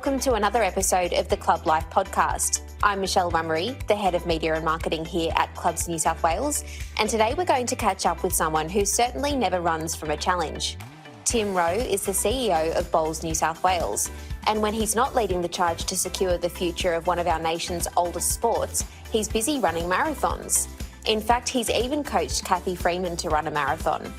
welcome to another episode of the ClubLIFE podcast. I'm Michelle Rummery, the Head of Media and Marketing here at Clubs New South Wales, and today we're going to catch up with someone who certainly never runs from a challenge. Tim Rowe is the CEO of Bowls New South Wales, and when he's not leading the charge to secure the future of one of our nation's oldest sports, he's busy running marathons. In fact, he's even coached Cathy Freeman to run a marathon.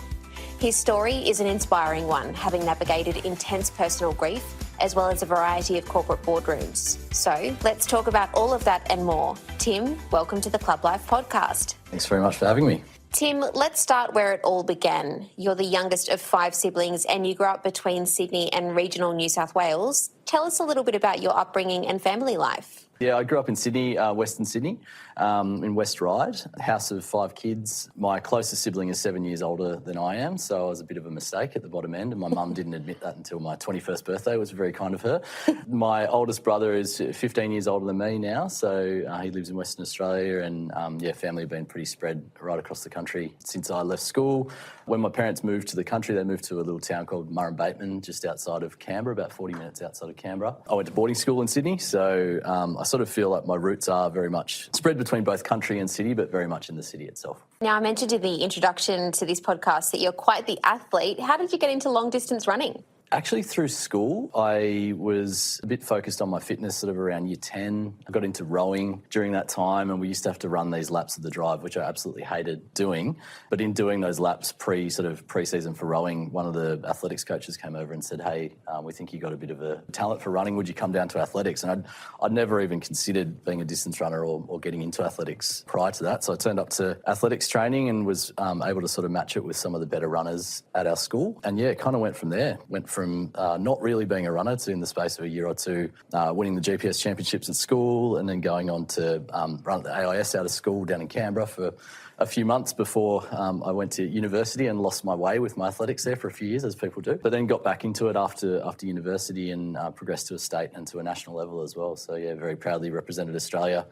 His story is an inspiring one, having navigated intense personal grief as well as a variety of corporate boardrooms. So let's talk about all of that and more. Tim, welcome to the ClubLIFE podcast. Thanks very much for having me. Tim, let's start where it all began. You're the youngest of 5 siblings and you grew up between Sydney and regional New South Wales. Tell us a little bit about your upbringing and family life. Yeah, I grew up in Sydney, Western Sydney, in West Ryde, house of 5 kids. My closest sibling is 7 years older than I am, so I was a bit of a mistake at the bottom end, and my mum didn't admit that until my 21st birthday. It was very kind of her. My oldest brother is 15 years older than me now, so he lives in Western Australia, and family have been pretty spread right across the country since I left school. When my parents moved to the country, they moved to a little town called Murrumbateman, just outside of Canberra, about 40 minutes outside of Canberra. I went to boarding school in Sydney, so I sort of feel like my roots are very much spread between both country and city, but very much in the city itself. Now, I mentioned in the introduction to this podcast that you're quite the athlete. How did you get into long distance running? Actually, through school, I was a bit focused on my fitness sort of around year 10. I got into rowing during that time, and we used to have to run these laps of the drive, which I absolutely hated doing. But in doing those laps pre-season for rowing, one of the athletics coaches came over and said, hey, we think you got a bit of a talent for running. Would you come down to athletics? And I'd never even considered being a distance runner or getting into athletics prior to that. So I turned up to athletics training and was able to sort of match it with some of the better runners at our school. And yeah, it kind of went from there. Went from not really being a runner to, in the space of a year or two, winning the GPS championships at school, and then going on to run at the AIS out of school down in Canberra for a few months before I went to university and lost my way with my athletics there for a few years, as people do. But then got back into it after university and progressed to a state and to a national level as well. So yeah, very proudly represented Australia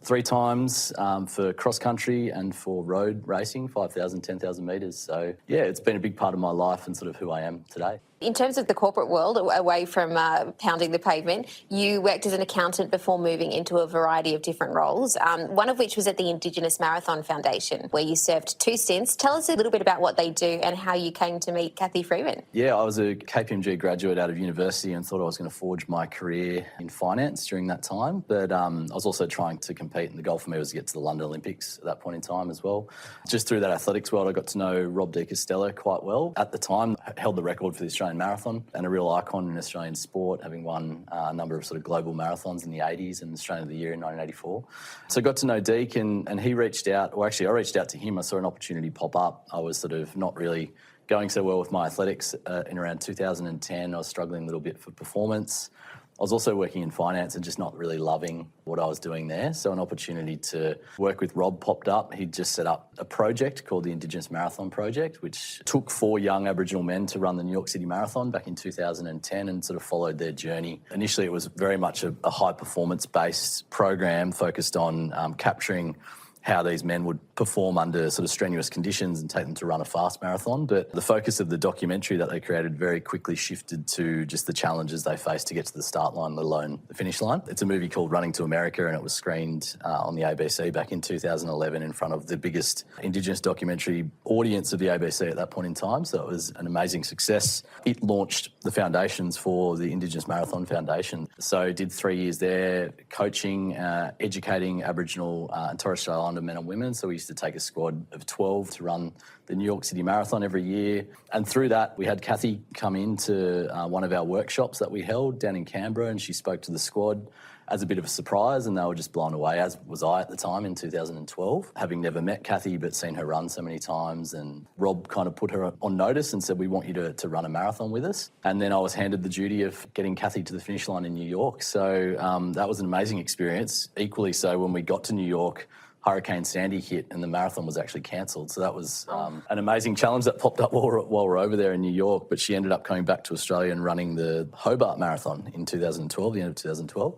3 times for cross-country and for road racing, 5,000, 10,000 metres. So, yeah, it's been a big part of my life and sort of who I am today. In terms of the corporate world, away from pounding the pavement, you worked as an accountant before moving into a variety of different roles, one of which was at the Indigenous Marathon Foundation, where you served 2 stints. Tell us a little bit about what they do and how you came to meet Cathy Freeman. Yeah, I was a KPMG graduate out of university and thought I was going to forge my career in finance during that time. But I was also trying to compete, and the goal for me was to get to the London Olympics at that point in time as well. Just through that athletics world, I got to know Rob de Costello quite well. At the time, held the record for the Australian Marathon and a real icon in Australian sport, having won a number of sort of global marathons in the 80s and Australian of the Year in 1984. So I got to know Deke, and he reached out, or actually I reached out to him. I saw an opportunity pop up. I was sort of not really going so well with my athletics in around 2010. I was struggling a little bit for performance. I was also working in finance and just not really loving what I was doing there. So an opportunity to work with Rob popped up. He'd just set up a project called the Indigenous Marathon Project, which took 4 young Aboriginal men to run the New York City Marathon back in 2010 and sort of followed their journey. Initially, it was very much a high performance-based program focused on capturing how these men would perform under sort of strenuous conditions and take them to run a fast marathon. But the focus of the documentary that they created very quickly shifted to just the challenges they faced to get to the start line, let alone the finish line. It's a movie called Running to America, and it was screened on the ABC back in 2011 in front of the biggest Indigenous documentary audience of the ABC at that point in time. So it was an amazing success. It launched the foundations for the Indigenous Marathon Foundation. So did 3 years there, coaching, educating Aboriginal and Torres Strait Islander men and women. So we used to take a squad of 12 to run the New York City Marathon every year. And through that, we had Cathy come into one of our workshops that we held down in Canberra, and she spoke to the squad as a bit of a surprise, and they were just blown away, as was I at the time in 2012, having never met Cathy but seen her run so many times. And Rob kind of put her on notice and said, we want you to run a marathon with us. And then I was handed the duty of getting Cathy to the finish line in New York. So that was an amazing experience. Equally so, when we got to New York, Hurricane Sandy hit and the marathon was actually cancelled. So that was an amazing challenge that popped up while we're over there in New York. But she ended up coming back to Australia and running the Hobart Marathon in 2012, the end of 2012.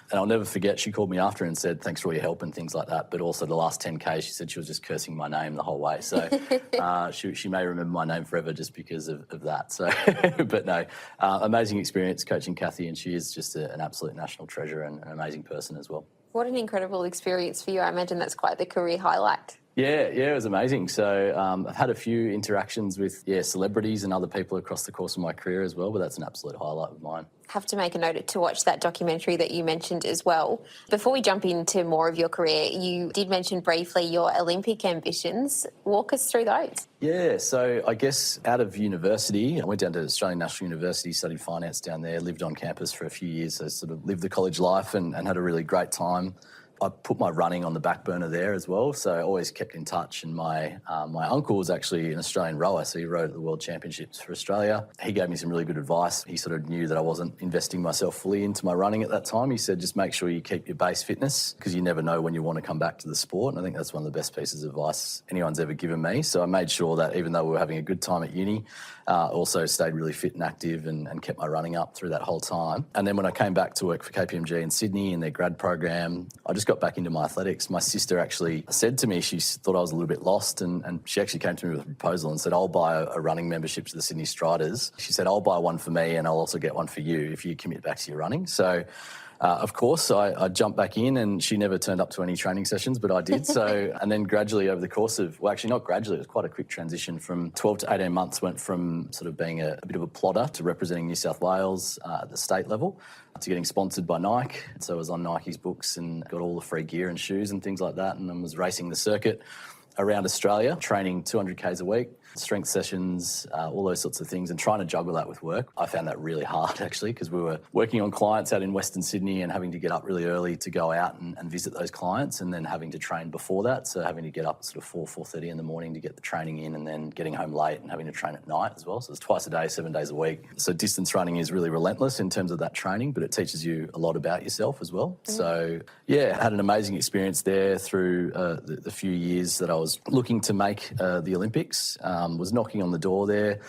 And I'll never forget, she called me after and said, thanks for all your help and things like that. But also the last 10K, she said she was just cursing my name the whole way. So she may remember my name forever just because of that. So, but no, amazing experience coaching Kathy, and she is just an absolute national treasure and an amazing person as well. What an incredible experience for you. I imagine that's quite the career highlight. Yeah, it was amazing. So I've had a few interactions with celebrities and other people across the course of my career as well, but that's an absolute highlight of mine. Have to make a note to watch that documentary that you mentioned as well. Before we jump into more of your career, you did mention briefly your Olympic ambitions. Walk us through those. Yeah, so I guess out of university, I went down to Australian National University, studied finance down there, lived on campus for a few years, so sort of lived the college life and had a really great time. I put my running on the back burner there as well, so I always kept in touch. And my uncle was actually an Australian rower, so he rowed at the World Championships for Australia. He gave me some really good advice. He sort of knew that I wasn't investing myself fully into my running at that time. He said, just make sure you keep your base fitness because you never know when you want to come back to the sport. And I think that's one of the best pieces of advice anyone's ever given me. So I made sure that even though we were having a good time at uni, also stayed really fit and active and kept my running up through that whole time. And then when I came back to work for KPMG in Sydney in their grad program, I just got back into my athletics. My sister actually said to me, she thought I was a little bit lost, and she actually came to me with a proposal and said, I'll buy a running membership to the Sydney Striders. She said, I'll buy one for me and I'll also get one for you if you commit back to your running. So of course, I jumped back in, and she never turned up to any training sessions, but I did. So, and then gradually over the course of, well, actually not gradually, it was quite a quick transition from 12 to 18 months, went from sort of being a bit of a plodder to representing New South Wales at the state level to getting sponsored by Nike. So I was on Nike's books and got all the free gear and shoes and things like that, and then was racing the circuit around Australia, training 200 Ks a week, strength sessions, all those sorts of things, and trying to juggle that with work. I found that really hard, actually, because we were working on clients out in Western Sydney and having to get up really early to go out and visit those clients, and then having to train before that. So having to get up at sort of 4:30 in the morning to get the training in, and then getting home late and having to train at night as well. So it's twice a day, 7 days a week. So distance running is really relentless in terms of that training, but it teaches you a lot about yourself as well. Mm-hmm. So yeah, had an amazing experience there through the few years that I was looking to make the Olympics. Was knocking on the door there,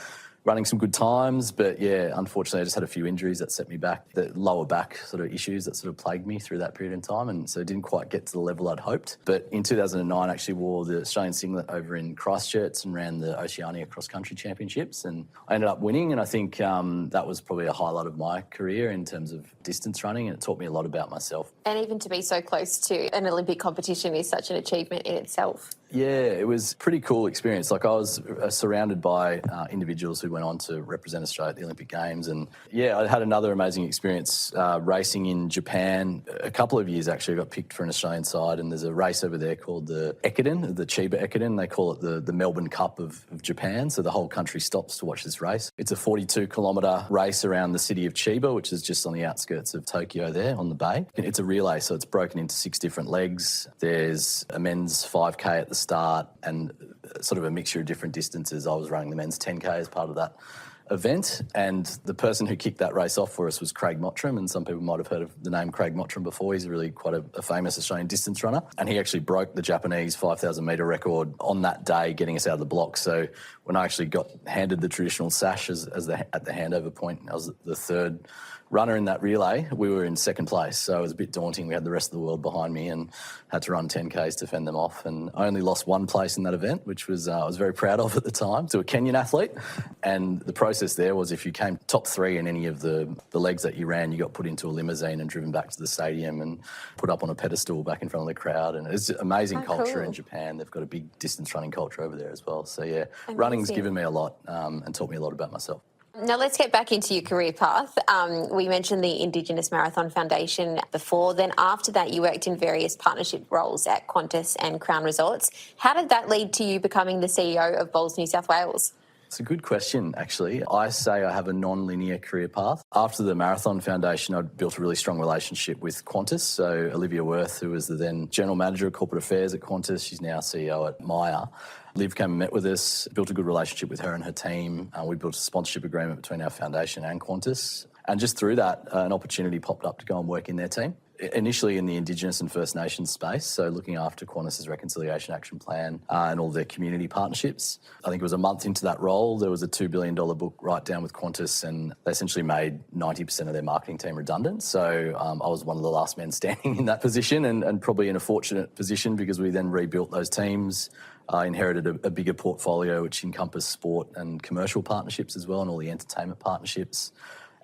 running some good times, but yeah, unfortunately I just had a few injuries that set me back, the lower back sort of issues that sort of plagued me through that period in time, and so didn't quite get to the level I'd hoped. But in 2009 I actually wore the Australian singlet over in Christchurch and ran the Oceania Cross Country Championships, and I ended up winning, and I think that was probably a highlight of my career in terms of distance running, and it taught me a lot about myself. And even to be so close to an Olympic competition is such an achievement in itself. Yeah, it was a pretty cool experience. Like I was surrounded by individuals who went on to represent Australia at the Olympic Games. And yeah, I had another amazing experience racing in Japan. A couple of years actually, I got picked for an Australian side, and there's a race over there called the Ekiden, the Chiba Ekiden. They call it the Melbourne Cup of Japan. So the whole country stops to watch this race. It's a 42-kilometre race around the city of Chiba, which is just on the outskirts of Tokyo there on the bay. It's a relay, so it's broken into 6 different legs. There's a men's 5K at the start and sort of a mixture of different distances. I was running the men's 10K as part of that event, and the person who kicked that race off for us was Craig Mottram, and some people might have heard of the name Craig Mottram before. He's really quite a famous Australian distance runner, and he actually broke the Japanese 5,000 metre record on that day, getting us out of the block. So when I actually got handed the traditional sash at the handover point, I was the third runner in that relay. We were in second place, so it was a bit daunting. We had the rest of the world behind me and had to run 10Ks to fend them off, and I only lost one place in that event, which was I was very proud of at the time, to a Kenyan athlete. And the process there was if you came top 3 in any of the legs that you ran, you got put into a limousine and driven back to the stadium and put up on a pedestal back in front of the crowd. And it's amazing culture cool. in Japan. They've got a big distance running culture over there as well. So yeah, running's given me a lot and taught me a lot about myself. Now let's get back into your career path. We mentioned the Indigenous Marathon Foundation before. Then after that, you worked in various partnership roles at Qantas and Crown Resorts. How did that lead to you becoming the CEO of Bowls New South Wales? It's a good question, actually. I say I have a non-linear career path. After the Marathon Foundation, I built a really strong relationship with Qantas. So Olivia Worth, who was the then General Manager of Corporate Affairs at Qantas, she's now CEO at Myer. Liv came and met with us, built a good relationship with her and her team. We built a sponsorship agreement between our foundation and Qantas. And just through that, an opportunity popped up to go and work in their team. initially in the Indigenous and First Nations space, so looking after Qantas's Reconciliation Action Plan and all their community partnerships. I think it was a month into that role, there was a $2 billion book write down with Qantas, and they essentially made 90% of their marketing team redundant. So I was one of the last men standing in that position, and probably in a fortunate position because we then rebuilt those teams. I inherited a bigger portfolio which encompassed sport and commercial partnerships as well, and all the entertainment partnerships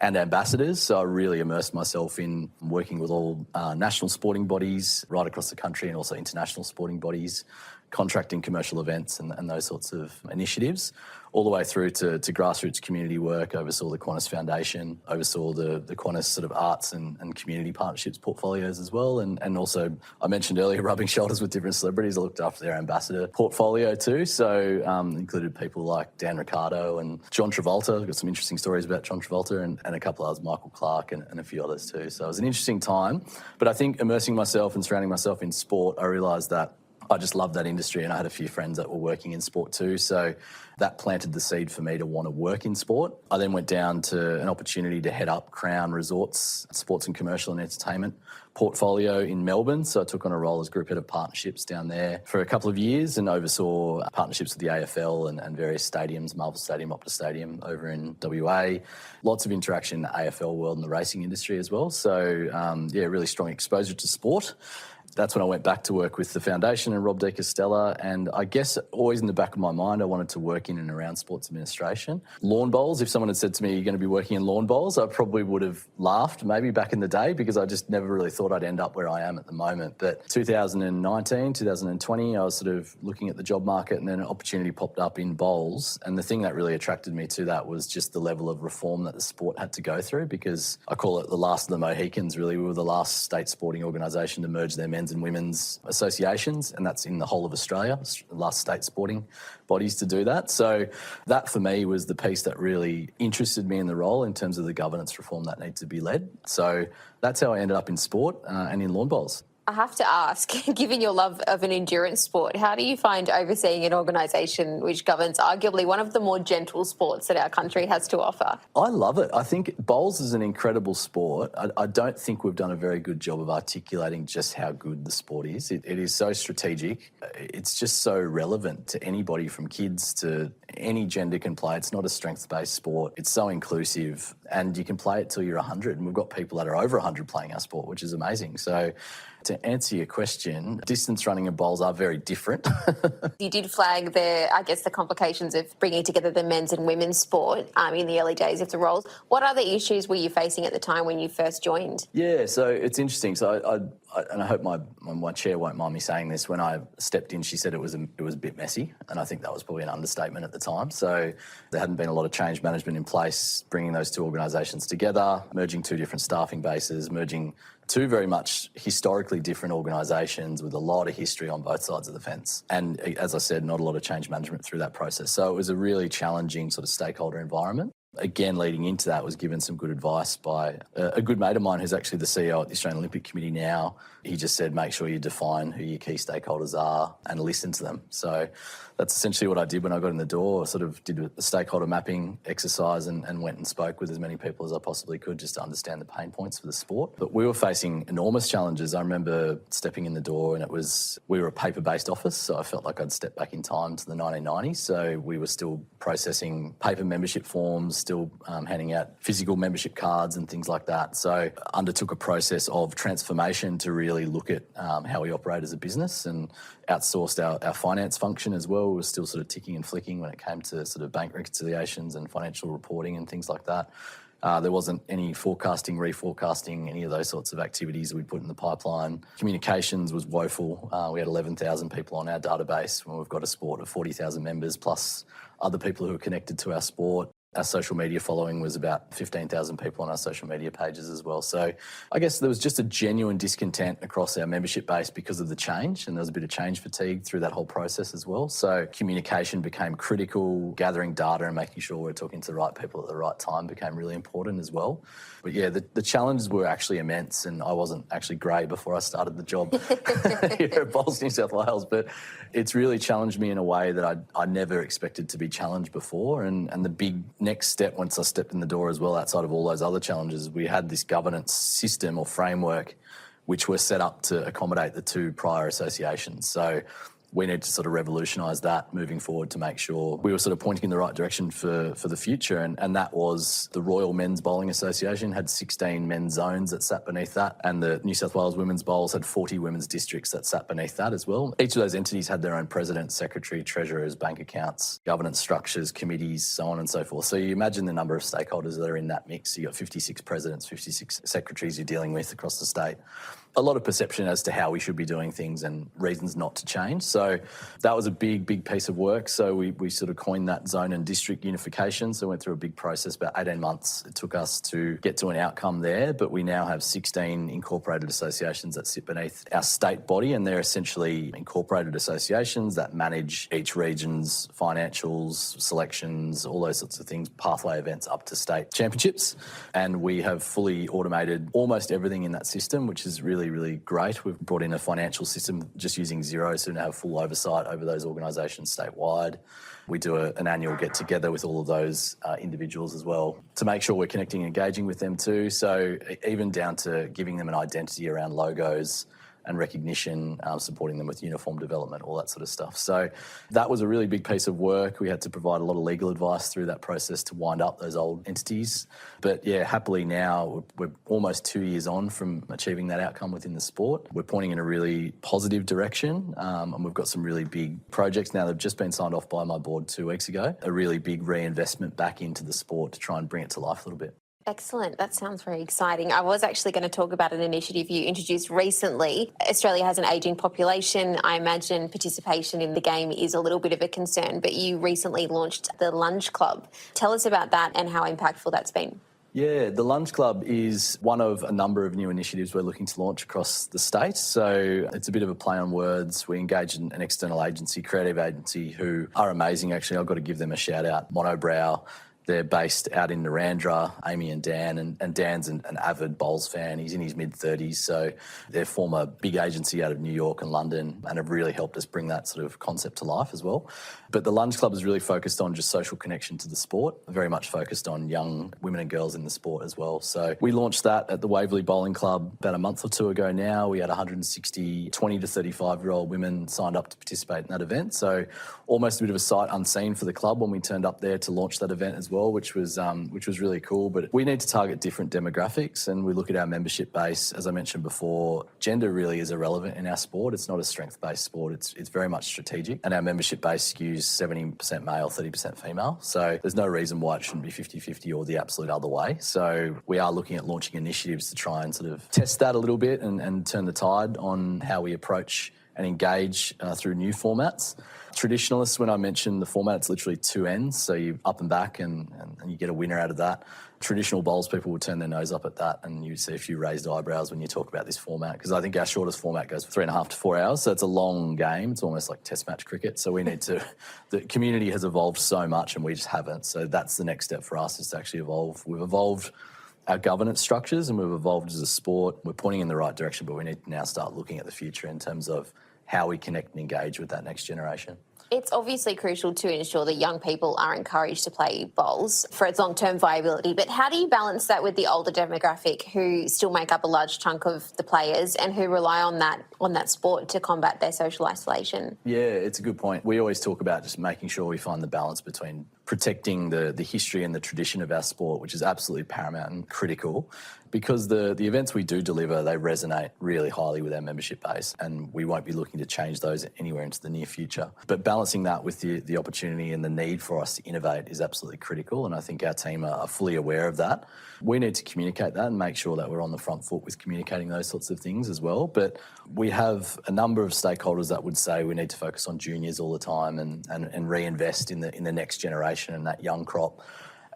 and ambassadors. So I really immersed myself in working with all national sporting bodies right across the country and also international sporting bodies, contracting commercial events and those sorts of initiatives, all the way through to grassroots community work. Oversaw the Qantas Foundation, oversaw the Qantas sort of arts and community partnerships portfolios as well. And also, I mentioned earlier, rubbing shoulders with different celebrities. I looked after their ambassador portfolio too. So included people like Dan Ricciardo and John Travolta. I've got some interesting stories about John Travolta and a couple others, Michael Clark and a few others too. So it was an interesting time. But I think immersing myself and surrounding myself in sport, I realised that I just loved that industry, and I had a few friends that were working in sport too. So that planted the seed for me to want to work in sport. I then went down to an opportunity to head up Crown Resorts, sports and commercial and entertainment portfolio in Melbourne. So I took on a role as group head of partnerships down there for a couple of years and oversaw partnerships with the AFL and various stadiums, Marvel Stadium, Optus Stadium over in WA. Lots of interaction in the AFL world and the racing industry as well. So really strong exposure to sport. That's when I went back to work with the foundation and Rob de Castella, and I guess always in the back of my mind I wanted to work in and around sports administration. Lawn bowls, if someone had said to me, you're going to be working in lawn bowls, I probably would have laughed maybe back in the day because I just never really thought I'd end up where I am at the moment. But 2019, 2020, I was sort of looking at the job market and then an opportunity popped up in bowls, and the thing that really attracted me to that was just the level of reform that the sport had to go through, because I call it the last of the Mohicans really. We were the last state sporting organisation to merge their men's and women's associations, and that's in the whole of Australia, the last state sporting bodies to do that. So that for me was the piece that really interested me in the role in terms of the governance reform that needs to be led. So that's how I ended up in sport and in lawn bowls. I have to ask, given your love of an endurance sport, how do you find overseeing an organisation which governs arguably one of the more gentle sports that our country has to offer? I love it. I think bowls is an incredible sport. I don't think we've done a very good job of articulating just how good the sport is. It is so strategic. It's just so relevant to anybody from kids to any gender can play. It's not a strength-based sport. It's so inclusive, and you can play it till you're 100, and we've got people that are over 100 playing our sport, which is amazing. So to answer your question, distance running and bowls are very different. You did flag the complications of bringing together the men's and women's sport in the early days of the roles. What other issues were you facing at the time when you first joined? Yeah, so it's interesting. So I hope my chair won't mind me saying this. When I stepped in, she said it was a bit messy, and I think that was probably an understatement at the time. So there hadn't been a lot of change management in place, bringing those two organisations together, merging two different staffing bases, merging two very much historically different organisations with a lot of history on both sides of the fence. And as I said, not a lot of change management through that process. So it was a really challenging sort of stakeholder environment. Again, leading into that was given some good advice by a good mate of mine who's actually the CEO at the Australian Olympic Committee now. He just said, make sure you define who your key stakeholders are and listen to them. So that's essentially what I did when I got in the door. I sort of did a stakeholder mapping exercise and went and spoke with as many people as I possibly could just to understand the pain points for the sport. But we were facing enormous challenges. I remember stepping in the door and we were a paper-based office, so I felt like I'd stepped back in time to the 1990s. So we were still processing paper membership forms, still handing out physical membership cards and things like that. So I undertook a process of transformation to really look at how we operate as a business, and outsourced our finance function as well. We were still sort of ticking and flicking when it came to sort of bank reconciliations and financial reporting and things like that. There wasn't any forecasting, reforecasting, any of those sorts of activities we put in the pipeline. Communications was woeful. We had 11,000 people on our database when we've got a sport of 40,000 members, plus other people who are connected to our sport. Our social media following was about 15,000 people on our social media pages as well. So I guess there was just a genuine discontent across our membership base because of the change, and there was a bit of change fatigue through that whole process as well. So communication became critical, gathering data and making sure we're talking to the right people at the right time became really important as well. But yeah, the challenges were actually immense, and I wasn't actually grey before I started the job here at Bowls New South Wales, but it's really challenged me in a way that I never expected to be challenged before. And the big next step once I stepped in the door as well, outside of all those other challenges, we had this governance system or framework which were set up to accommodate the two prior associations. So we need to sort of revolutionise that moving forward to make sure we were sort of pointing in the right direction for the future. And that was the Royal Men's Bowling Association had 16 men's zones that sat beneath that, and the New South Wales Women's Bowls had 40 women's districts that sat beneath that as well. Each of those entities had their own president, secretary, treasurers, bank accounts, governance structures, committees, so on and so forth. So you imagine the number of stakeholders that are in that mix. You've got 56 presidents, 56 secretaries you're dealing with across the state. A lot of perception as to how we should be doing things and reasons not to change. So that was a big piece of work. So we sort of coined that zone and district unification. So we went through a big process, about 18 months it took us to get to an outcome there. But we now have 16 incorporated associations that sit beneath our state body, and they're essentially incorporated associations that manage each region's financials, selections, all those sorts of things, pathway events up to state championships. And we have fully automated almost everything in that system, which is really great. We've brought in a financial system just using Xero, so to have full oversight over those organisations statewide. We do an annual get-together with all of those individuals as well to make sure we're connecting and engaging with them too. So even down to giving them an identity around logos and recognition, supporting them with uniform development, all that sort of stuff. So that was a really big piece of work. We had to provide a lot of legal advice through that process to wind up those old entities. But yeah, happily now, we're almost 2 years on from achieving that outcome within the sport. We're pointing in a really positive direction, and we've got some really big projects now that have just been signed off by my board 2 weeks ago. A really big reinvestment back into the sport to try and bring it to life a little bit. Excellent. That sounds very exciting. I was actually going to talk about an initiative you introduced recently. Australia has an ageing population. I imagine participation in the game is a little bit of a concern, but you recently launched the Lunge Club. Tell us about that and how impactful that's been. Yeah, the Lunge Club is one of a number of new initiatives we're looking to launch across the state. So it's a bit of a play on words. We engage an external agency, creative agency, who are amazing, actually. I've got to give them a shout out. Monobrow. They're based out in Narrandera, Amy and Dan, and Dan's an avid bowls fan. He's in his mid-30s, so they form a big agency out of New York and London and have really helped us bring that sort of concept to life as well. But the Lunge Club is really focused on just social connection to the sport, very much focused on young women and girls in the sport as well. So we launched that at the Waverley Bowling Club about a month or two ago now. We had 160 20 to 35-year-old women signed up to participate in that event. So almost a bit of a sight unseen for the club when we turned up there to launch that event as well, which was really cool. But we need to target different demographics, and we look at our membership base. As I mentioned before, gender really is irrelevant in our sport. It's not a strength-based sport. It's very much strategic, and our membership base skews 70% male, 30% female. So there's no reason why it shouldn't be 50-50 or the absolute other way. So we are looking at launching initiatives to try and sort of test that a little bit and turn the tide on how we approach and engage through new formats. Traditionalists, when I mention the format, it's literally two ends, so you up and back and you get a winner out of that. Traditional bowls people will turn their nose up at that, and you see a few raised eyebrows when you talk about this format, because I think our shortest format goes for 3.5 to 4 hours, so it's a long game. It's almost like test match cricket, so we need to... The community has evolved so much and we just haven't, so that's the next step for us, is to actually evolve. We've evolved our governance structures and we've evolved as a sport. We're pointing in the right direction, but we need to now start looking at the future in terms of how we connect and engage with that next generation. It's obviously crucial to ensure that young people are encouraged to play bowls for its long-term viability, but how do you balance that with the older demographic who still make up a large chunk of the players and who rely on that sport to combat their social isolation? Yeah, it's a good point. We always talk about just making sure we find the balance between protecting the history and the tradition of our sport, which is absolutely paramount and critical, because the events we do deliver, they resonate really highly with our membership base, and we won't be looking to change those anywhere into the near future. But balancing that with the opportunity and the need for us to innovate is absolutely critical, and I think our team are fully aware of that. We need to communicate that and make sure that we're on the front foot with communicating those sorts of things as well. But we have a number of stakeholders that would say we need to focus on juniors all the time and reinvest in the next generation and that young crop.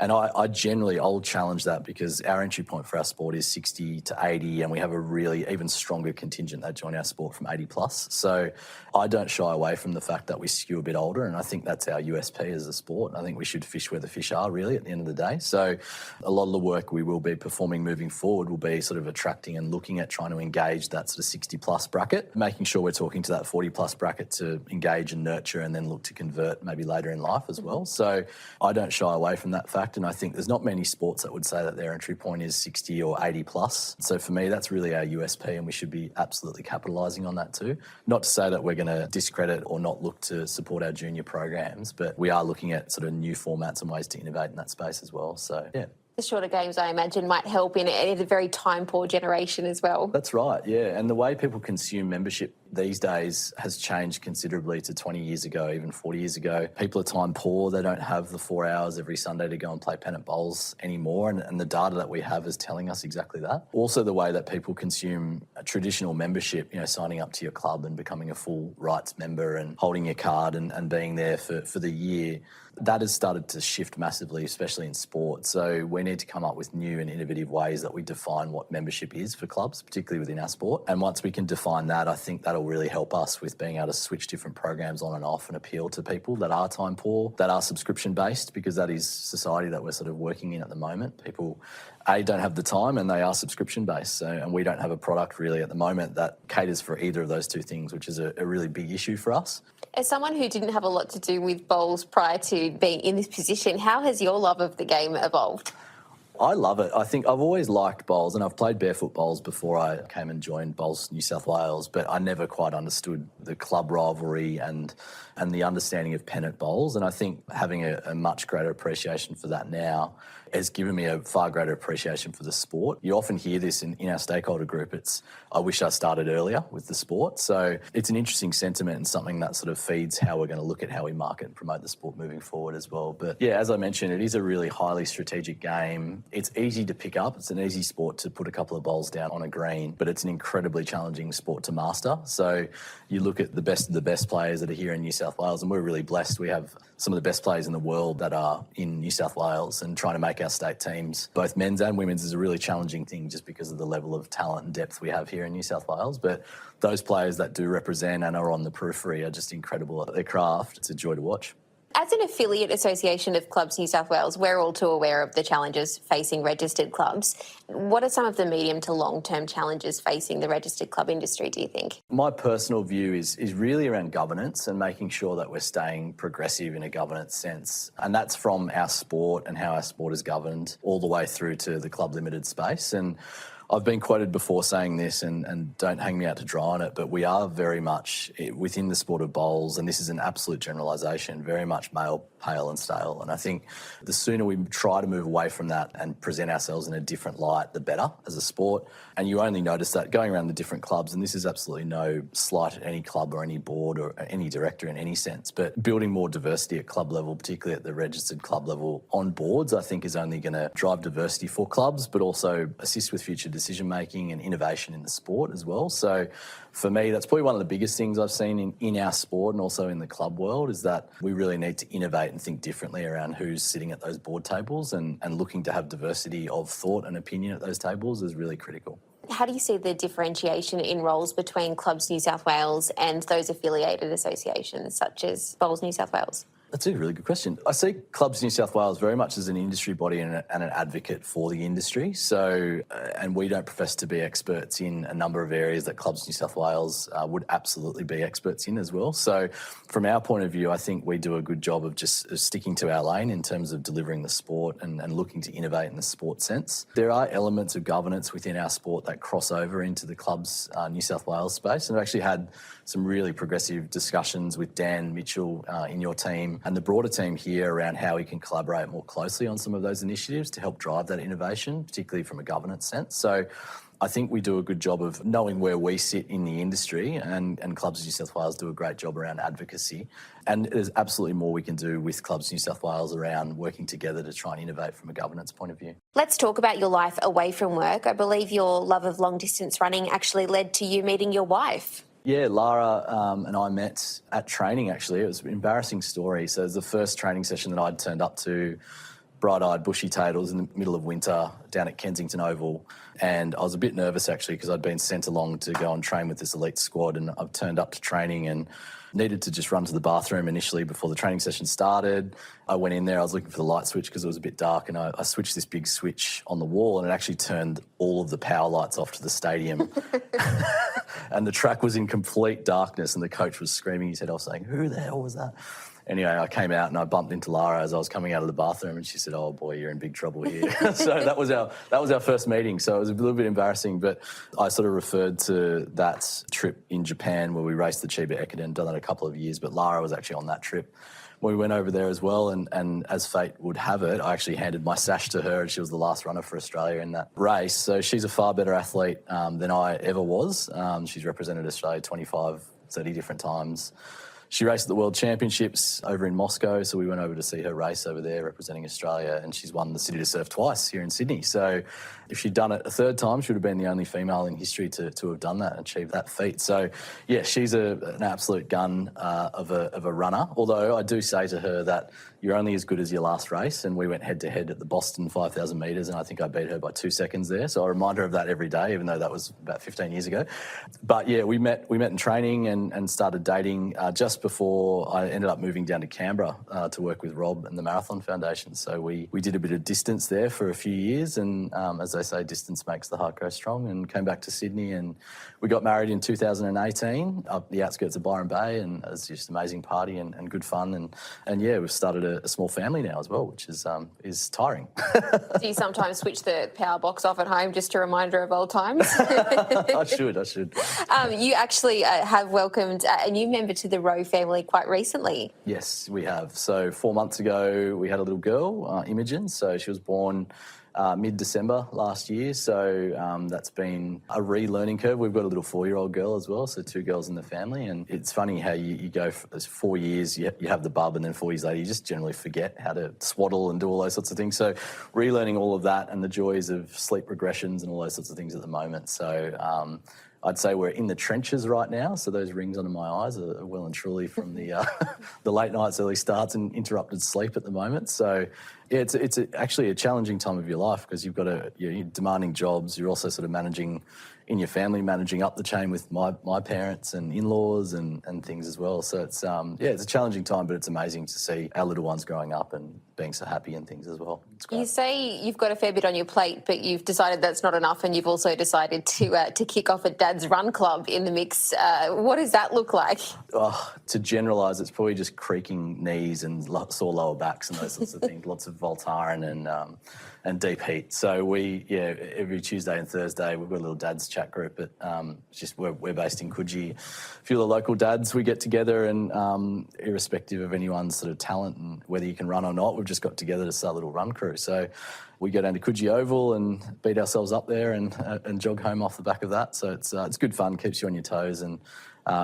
And I'll challenge that, because our entry point for our sport is 60 to 80, and we have a really even stronger contingent that join our sport from 80 plus. So I don't shy away from the fact that we skew a bit older, and I think that's our USP as a sport. I think we should fish where the fish are, really, at the end of the day. So a lot of the work we will be performing moving forward will be sort of attracting and looking at trying to engage that sort of 60 plus bracket, making sure we're talking to that 40 plus bracket to engage and nurture and then look to convert maybe later in life as well. So I don't shy away from that fact. impact. And I think there's not many sports that would say that their entry point is 60 or 80 plus. So for me, that's really our USP, and we should be absolutely capitalising on that too. Not to say that we're going to discredit or not look to support our junior programs, but we are looking at sort of new formats and ways to innovate in that space as well. So, yeah. The shorter games, I imagine, might help in a very time-poor generation as well. That's right, yeah. And the way people consume membership these days has changed considerably to 20 years ago, even 40 years ago. People are time poor. They don't have the 4 hours every Sunday to go and play pennant bowls anymore. And the data that we have is telling us exactly that. Also, the way that people consume a traditional membership, signing up to your club and becoming a full rights member and holding your card and being there for the year, that has started to shift massively, especially in sport. So we need to come up with new and innovative ways that we define what membership is for clubs, particularly within our sport. And once we can define that, I think that'll really help us with being able to switch different programs on and off and appeal to people that are time poor, that are subscription based, because that is society that we're sort of working in at the moment. People, don't have the time, and they are subscription based. So, and we don't have a product really at the moment that caters for either of those two things, which is a really big issue for us. As someone who didn't have a lot to do with bowls prior to being in this position, how has your love of the game evolved? I love it. I think I've always liked bowls, and I've played barefoot bowls before I came and joined Bowls New South Wales, but I never quite understood the club rivalry and the understanding of pennant bowls. And I think having a much greater appreciation for that now has given me a far greater appreciation for the sport. You often hear this in our stakeholder group. It's, I wish I started earlier with the sport. So it's an interesting sentiment and something that sort of feeds how we're going to look at how we market and promote the sport moving forward as well. But yeah, as I mentioned, it is a really highly strategic game. It's easy to pick up. It's an easy sport to put a couple of bowls down on a green, but it's an incredibly challenging sport to master. So you look at the best players that are here in New South Wales, and we're really blessed. We have some of the best players in the world that are in New South Wales, and trying to make our state teams, both men's and women's, is a really challenging thing just because of the level of talent and depth we have here in New South Wales. But those players that do represent and are on the periphery are just incredible at their craft. It's a joy to watch. As an affiliate association of Clubs New South Wales, we're all too aware of the challenges facing registered clubs. What are some of the medium to long-term challenges facing the registered club industry, do you think? My personal view is really around governance and making sure that we're staying progressive in a governance sense. And that's from our sport and how our sport is governed all the way through to the club limited space. And I've been quoted before saying this, and don't hang me out to dry on it, but we are very much within the sport of bowls, and this is an absolute generalisation, very much male, pale and stale. And I think the sooner we try to move away from that and present ourselves in a different light, the better as a sport. And you only notice that going around the different clubs, and this is absolutely no slight at any club or any board or any director in any sense, but building more diversity at club level, particularly at the registered club level on boards, I think is only going to drive diversity for clubs, but also assist with future decision-making and innovation in the sport as well. So for me, that's probably one of the biggest things I've seen in our sport and also in the club world, is that we really need to innovate and think differently around who's sitting at those board tables, and looking to have diversity of thought and opinion at those tables is really critical. How do you see the differentiation in roles between Clubs New South Wales and those affiliated associations such as Bowls New South Wales? That's a really good question. I see Clubs New South Wales very much as an industry body and an advocate for the industry. So, and we don't profess to be experts in a number of areas that Clubs New South Wales would absolutely be experts in as well. So from our point of view, I think we do a good job of just sticking to our lane in terms of delivering the sport and looking to innovate in the sport sense. There are elements of governance within our sport that cross over into the Clubs New South Wales space, and I've actually had some really progressive discussions with Dan Mitchell in your team and the broader team here around how we can collaborate more closely on some of those initiatives to help drive that innovation, particularly from a governance sense. So I think we do a good job of knowing where we sit in the industry, and Clubs New South Wales do a great job around advocacy. And there's absolutely more we can do with Clubs New South Wales around working together to try and innovate from a governance point of view. Let's talk about your life away from work. I believe your love of long distance running actually led to you meeting your wife. Yeah, Lara and I met at training, actually. It was an embarrassing story. So it was the first training session that I'd turned up to, bright-eyed, bushy-tailed. It was in the middle of winter down at Kensington Oval. And I was a bit nervous, actually, because I'd been sent along to go and train with this elite squad, and I've turned up to training and needed to just run to the bathroom initially before the training session started. I went in there, I was looking for the light switch because it was a bit dark, and I switched this big switch on the wall, and it actually turned all of the power lights off to the stadium. And the track was in complete darkness, and the coach was screaming his head off saying, "Who the hell was that?" anyway, I came out and I bumped into Lara as I was coming out of the bathroom, and she said, "Oh boy, you're in big trouble here." So that was our first meeting. So it was a little bit embarrassing, but I sort of referred to that trip in Japan where we raced the Chiba Ekiden, done that a couple of years, but Lara was actually on that trip. We went over there as well, and as fate would have it, I actually handed my sash to her, and she was the last runner for Australia in that race. So she's a far better athlete than I ever was. She's represented Australia 25, 30 different times. She raced at the World Championships over in Moscow, so we went over to see her race over there representing Australia, and she's won the City to Surf twice here in Sydney. So if she'd done it a third time, she would have been the only female in history to have done that and achieved that feat. So, yeah, she's an absolute gun of a runner, although I do say to her that you're only as good as your last race, and we went head-to-head at the Boston 5,000 metres, and I think I beat her by 2 seconds there. So I remind her of that every day, even though that was about 15 years ago. But, yeah, we met in training and started dating just before I ended up moving down to Canberra to work with Rowe and the Marathon Foundation. So we did a bit of distance there for a few years, and as they say, distance makes the heart grow strong, and came back to Sydney, and we got married in 2018 up the outskirts of Byron Bay, and it was just an amazing party and good fun. And yeah, we've started a small family now as well, which is tiring. Do you sometimes switch the power box off at home just a reminder of old times? I should. You actually have welcomed a new member to the Rowe family quite recently. Yes, we have. So 4 months ago, we had a little girl, Imogen. So she was born mid-December last year, so that's been a relearning curve. We've got a little 4-year-old girl as well, so 2 girls in the family, and it's funny how you go for 4 years, you have the bub, and then 4 years later you just generally forget how to swaddle and do all those sorts of things. So relearning all of that and the joys of sleep regressions and all those sorts of things at the moment. So I'd say we're in the trenches right now, so those rings under my eyes are well and truly from the the late nights, early starts and interrupted sleep at the moment. So yeah, it's actually a challenging time of your life because you've got you're demanding jobs. You're also sort of managing in your family, managing up the chain with my parents and in-laws and things as well. So it's it's a challenging time, but it's amazing to see our little ones growing up and being so happy and things as well. It's great. You say you've got a fair bit on your plate, but you've decided that's not enough, and you've also decided to kick off a Dad's Run Club in the mix. What does that look like? To generalise, it's probably just creaking knees and sore lower backs and those sorts of things. Lots of Voltaren and deep heat. So every Tuesday and Thursday we've got a little dads chat group. But we're based in Coogee. A few of the local dads we get together, and irrespective of anyone's sort of talent and whether you can run or not, we've just got together to start a little run crew. So we go down to Coogee Oval and beat ourselves up there and jog home off the back of that. So it's good fun, keeps you on your toes, and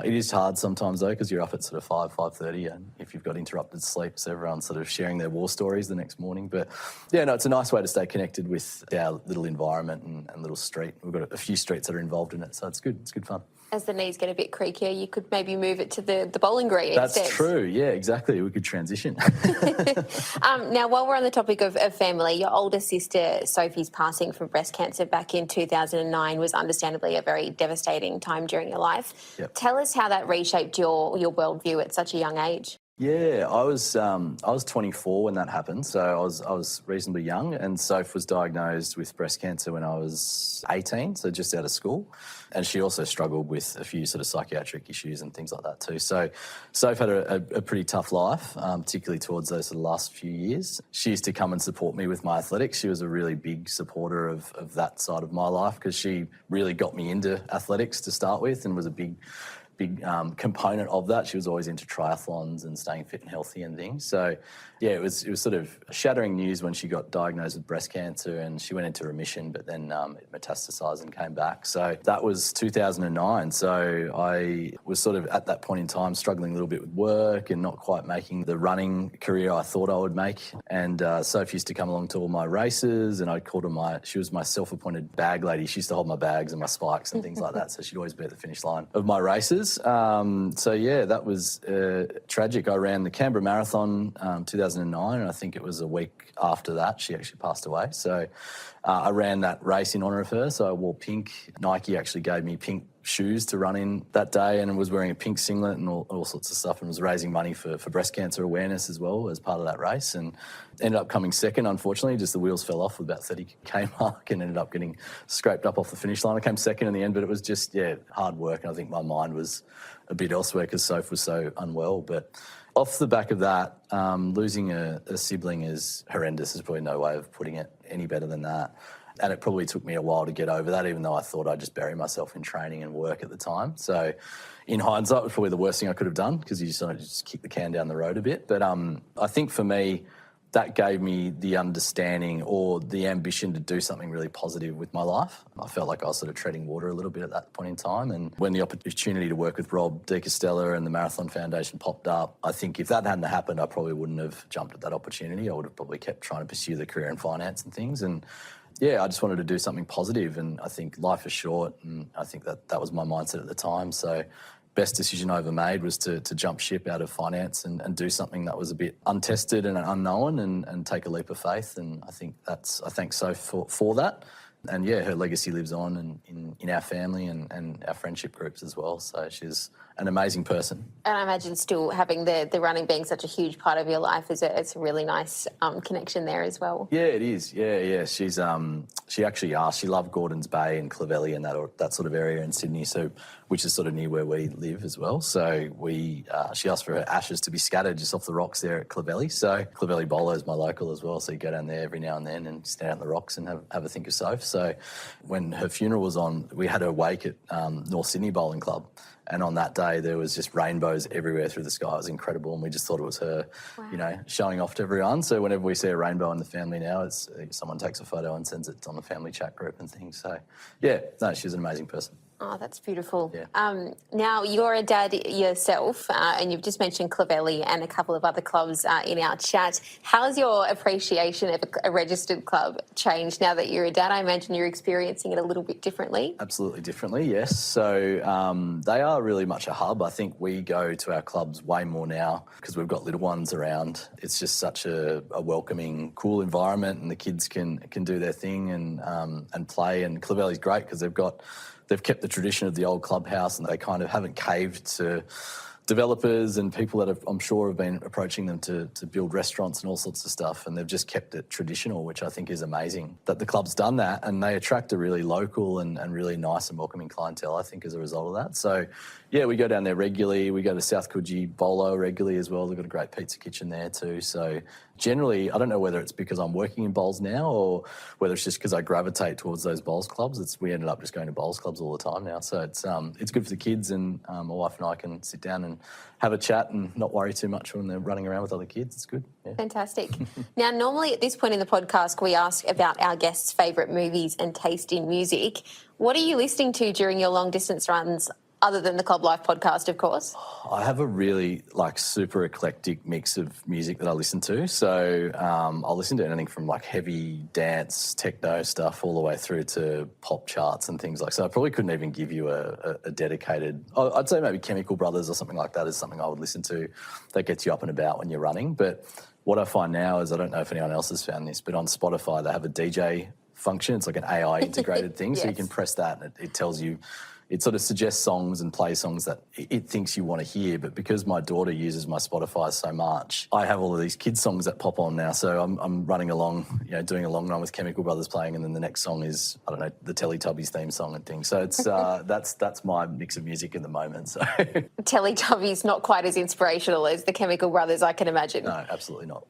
it is hard sometimes though because you're up at sort of 5:30, and if you've got interrupted sleep, so everyone's sort of sharing their war stories the next morning. But yeah, no, it's a nice way to stay connected with our little environment and little street. We've got a few streets that are involved in it, so it's good. It's good fun. As the knees get a bit creakier, you could maybe move it to the bowling green instead. That's true, yeah, exactly. We could transition. Now, while we're on the topic of family, your older sister Sophie's passing from breast cancer back in 2009 was understandably a very devastating time during your life. Yep. Tell us how that reshaped your worldview at such a young age. Yeah, I was 24 when that happened, so I was reasonably young, and Soph was diagnosed with breast cancer when I was 18, so just out of school, and she also struggled with a few sort of psychiatric issues and things like that too. So Soph had a pretty tough life, particularly towards those sort of last few years. She used to come and support me with my athletics. She was a really big supporter of that side of my life because she really got me into athletics to start with and was a big component of that. She was always into triathlons and staying fit and healthy and things. So, yeah, it was sort of shattering news when she got diagnosed with breast cancer, and she went into remission, but then it metastasised and came back. So that was 2009. So I was sort of at that point in time struggling a little bit with work and not quite making the running career I thought I would make. And Sophie used to come along to all my races, and I called her she was my self-appointed bag lady. She used to hold my bags and my spikes and things like that. So she'd always be at the finish line of my races. So yeah, that was tragic. I ran the Canberra Marathon 2009, and I think it was a week after that she actually passed away. So I ran that race in honour of her. So I wore pink. Nike actually gave me pink shoes to run in that day, and was wearing a pink singlet and all sorts of stuff, and was raising money for breast cancer awareness as well as part of that race, and ended up coming second. Unfortunately, just the wheels fell off with about 30k mark and ended up getting scraped up off the finish line. I came second in the end, but it was just hard work, and I think my mind was a bit elsewhere because Soph was so unwell. But off the back of that, losing a sibling is horrendous. There's probably no way of putting it any better than that. And it probably took me a while to get over that, even though I thought I'd just bury myself in training and work at the time. So in hindsight, it was probably the worst thing I could have done, because you sort of just kick the can down the road a bit. But I think for me, that gave me the understanding or the ambition to do something really positive with my life. I felt like I was sort of treading water a little bit at that point in time. And when the opportunity to work with Rob de Castella and the Marathon Foundation popped up, I think if that hadn't happened, I probably wouldn't have jumped at that opportunity. I would have probably kept trying to pursue the career in finance and things. And yeah, I just wanted to do something positive, and I think life is short, and I think that was my mindset at the time. So best decision I ever made was to jump ship out of finance and do something that was a bit untested and unknown, and take a leap of faith. And I think I thank Soph for that. And yeah, her legacy lives on in our family and our friendship groups as well. So she's an amazing person. And I imagine still having the running being such a huge part of your life it's a really nice connection there as well. Yeah, it is. Yeah. She's she actually asked. She loved Gordons Bay and Clovelly and that sort of area in Sydney, so which is sort of near where we live as well. So she asked for her ashes to be scattered just off the rocks there at Clovelly. So Clovelly Bowler is my local as well. So you go down there every now and then and stand out on the rocks and have a think of Soph. So when her funeral was on, we had her wake at North Sydney Bowling Club. And on that day, there was just rainbows everywhere through the sky. It was incredible, and we just thought it was her, showing off to everyone. So whenever we see a rainbow in the family now, it's someone takes a photo and sends it on the family chat group and things. So, yeah, no, she's an amazing person. Oh, that's beautiful. Yeah. Now, you're a dad yourself, and you've just mentioned Clovelly and a couple of other clubs in our chat. How's your appreciation of a registered club changed now that you're a dad? I imagine you're experiencing it a little bit differently. Absolutely differently, yes. So they are really much a hub. I think we go to our clubs way more now because we've got little ones around. It's just such a welcoming, cool environment, and the kids can do their thing and play. And Clovelly's great because they've kept the tradition of the old clubhouse, and they kind of haven't caved to developers and people that I'm sure have been approaching them to build restaurants and all sorts of stuff, and they've just kept it traditional, which I think is amazing that the club's done that, and they attract a really local and really nice and welcoming clientele, I think, as a result of that. So, yeah, we go down there regularly. We go to South Coogee Bolo regularly as well. They've got a great pizza kitchen there too. So generally, I don't know whether it's because I'm working in bowls now or whether it's just because I gravitate towards those bowls clubs. We ended up just going to bowls clubs all the time now. So it's good for the kids, and my wife and I can sit down and have a chat and not worry too much when they're running around with other kids. It's good. Yeah. Fantastic. Now, normally at this point in the podcast, we ask about our guests' favourite movies and taste in music. What are you listening to during your long distance runs, other than the ClubLIFE podcast, of course? I have a really super eclectic mix of music that I listen to. So I'll listen to anything from heavy dance, techno stuff all the way through to pop charts and things like that. So I probably couldn't even give you a dedicated... I'd say maybe Chemical Brothers or something like that is something I would listen to that gets you up and about when you're running. But what I find now is, I don't know if anyone else has found this, but on Spotify they have a DJ function. It's like an AI integrated thing. Yes. So you can press that and it tells you... It sort of suggests songs and plays songs that it thinks you want to hear, but because my daughter uses my Spotify so much, I have all of these kids' songs that pop on now. So I'm running along, doing a long run with Chemical Brothers playing, and then the next song is, I don't know, the Teletubbies theme song and things. So it's that's my mix of music at the moment. So Teletubbies not quite as inspirational as the Chemical Brothers, I can imagine. No, absolutely not.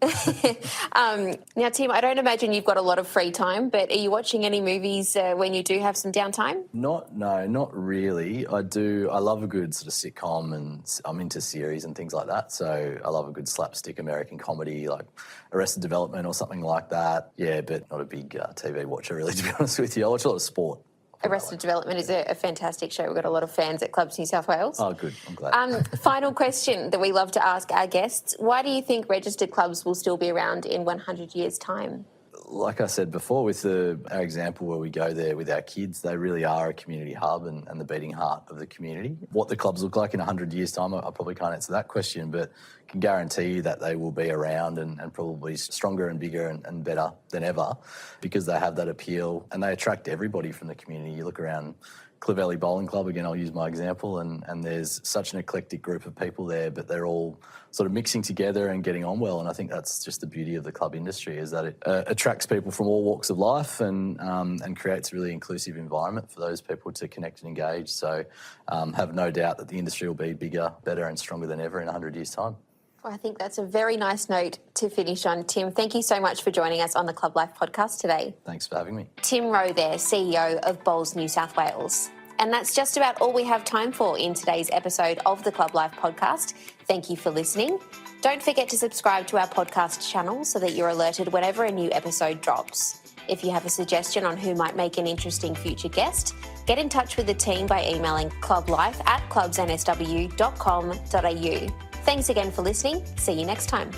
Now, Tim, I don't imagine you've got a lot of free time, but are you watching any movies when you do have some downtime? Not really. I love a good sort of sitcom, and I'm into series and things like that. So I love a good slapstick American comedy like Arrested Development or something like that. Yeah, but not a big TV watcher really, to be honest with you. I watch a lot of sport. Arrested Development is a fantastic show. We've got a lot of fans at Clubs New South Wales. Oh, good. I'm glad. Final question that we love to ask our guests. Why do you think registered clubs will still be around in 100 years' time? Like I said before, with our example where we go there with our kids, they really are a community hub and the beating heart of the community. What the clubs look like in 100 years' time, I probably can't answer that question, but can guarantee you that they will be around and probably stronger and bigger and better than ever, because they have that appeal and they attract everybody from the community. You look around Clovelly Bowling Club, again, I'll use my example, and there's such an eclectic group of people there, but they're all sort of mixing together and getting on well, and I think that's just the beauty of the club industry, is that it attracts people from all walks of life and creates a really inclusive environment for those people to connect and engage. So have no doubt that the industry will be bigger, better and stronger than ever in 100 years' time. Well, I think that's a very nice note to finish on. Tim, thank you so much for joining us on the Club Life podcast today. Thanks for having me. Tim Rowe there, CEO of Bowls New South Wales. And that's just about all we have time for in today's episode of the Club Life podcast. Thank you for listening. Don't forget to subscribe to our podcast channel so that you're alerted whenever a new episode drops. If you have a suggestion on who might make an interesting future guest, get in touch with the team by emailing clublife@clubsnsw.com.au. Thanks again for listening. See you next time.